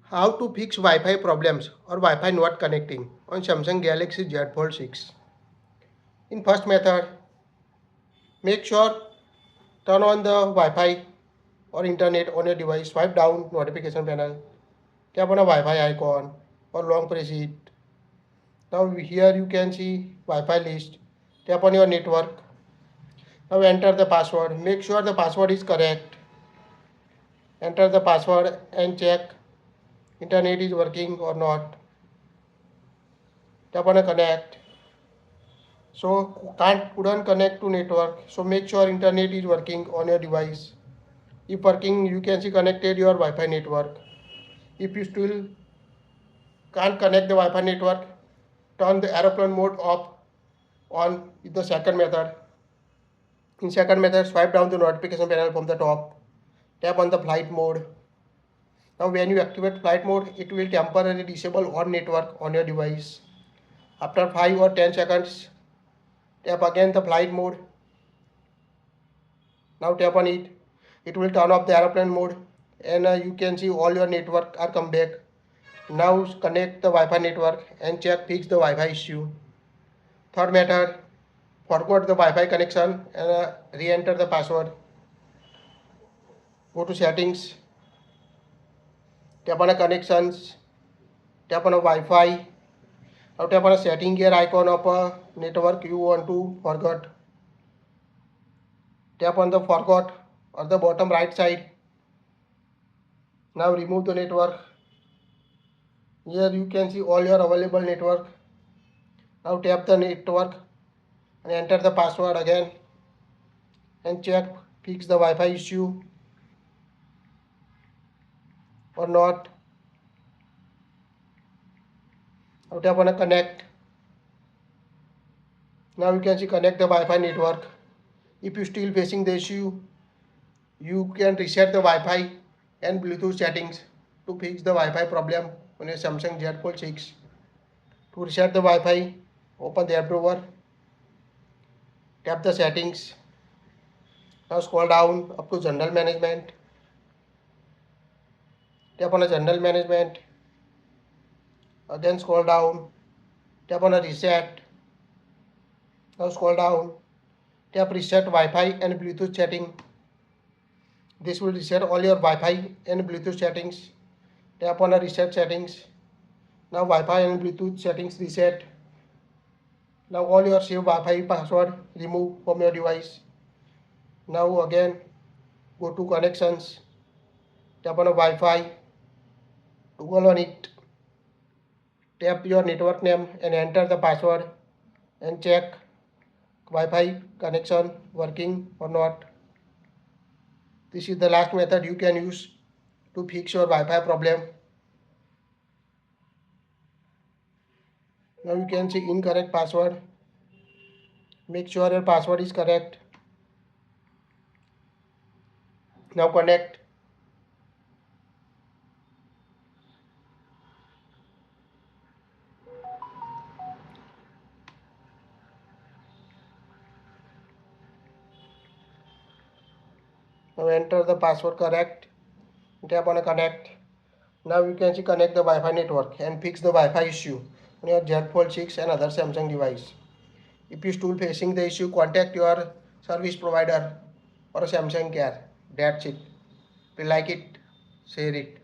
How to fix Wi-Fi problems or Wi-Fi not connecting on Samsung Galaxy Z Fold 6. In first method, make sure turn on the Wi-Fi or internet on your device. Swipe down notification panel, tap on a Wi-Fi icon or long press it. Now here you can see Wi-Fi list. Tap on your network. Now enter the password. Make sure the password is correct. Enter the password and check internet is working or not. Tap on a connect. So couldn't connect to network. So make sure internet is working on your device. If working, you can see connected your Wi-Fi network. If you still can't connect the Wi-Fi network, turn the aeroplane mode off on the second method. In second method, swipe down the notification panel from the top. Tap on the flight mode. Now when you activate flight mode, it will temporarily disable on network on your device. After 5 or 10 seconds, tap again the flight mode. Now tap on it. It will turn off the aeroplane mode and you can see all your network are come back. Now connect the Wi-Fi network and check fix the Wi-Fi issue. Third method, forgot the Wi-Fi connection and re-enter the password. Go to settings, tap on a connections, tap on a Wi-Fi. Now tap on a setting gear icon of a network you want to forget. Tap on the forgot on the bottom right side. Now remove the network. Here you can see all your available network. Now tap the network and enter the password again and check fix the Wi-Fi issue or not. Now tap on a connect. Now you can see connect the Wi-Fi network. If you still facing the issue, you can reset the Wi-Fi and Bluetooth settings to fix the Wi-Fi problem on your Samsung Z Fold 6. To reset the Wi-Fi, open the app drawer, tap the settings. Now scroll down up to general management. Tap on a general management. Again scroll down. Tap on a reset. Now scroll down. Tap reset Wi-Fi and Bluetooth setting. This will reset all your Wi-Fi and Bluetooth settings. Tap on a reset settings. Now Wi-Fi and Bluetooth settings reset. Now all your saved Wi-Fi password remove from your device. Now again go to connections. Tap on a Wi-Fi. Toggle on it. Tap your network name and enter the password and check Wi-Fi connection working or not. This is the last method you can use to fix your Wi-Fi problem. Now you can see incorrect password. Make sure your password is correct. Now connect. Now enter the password correct. Tap on a connect. Now you can see connect the Wi-Fi network and fix the Wi-Fi issue on your Z Fold 6 and other Samsung device. If you still facing the issue, contact your service provider or Samsung care. That's it. If you like it, share it.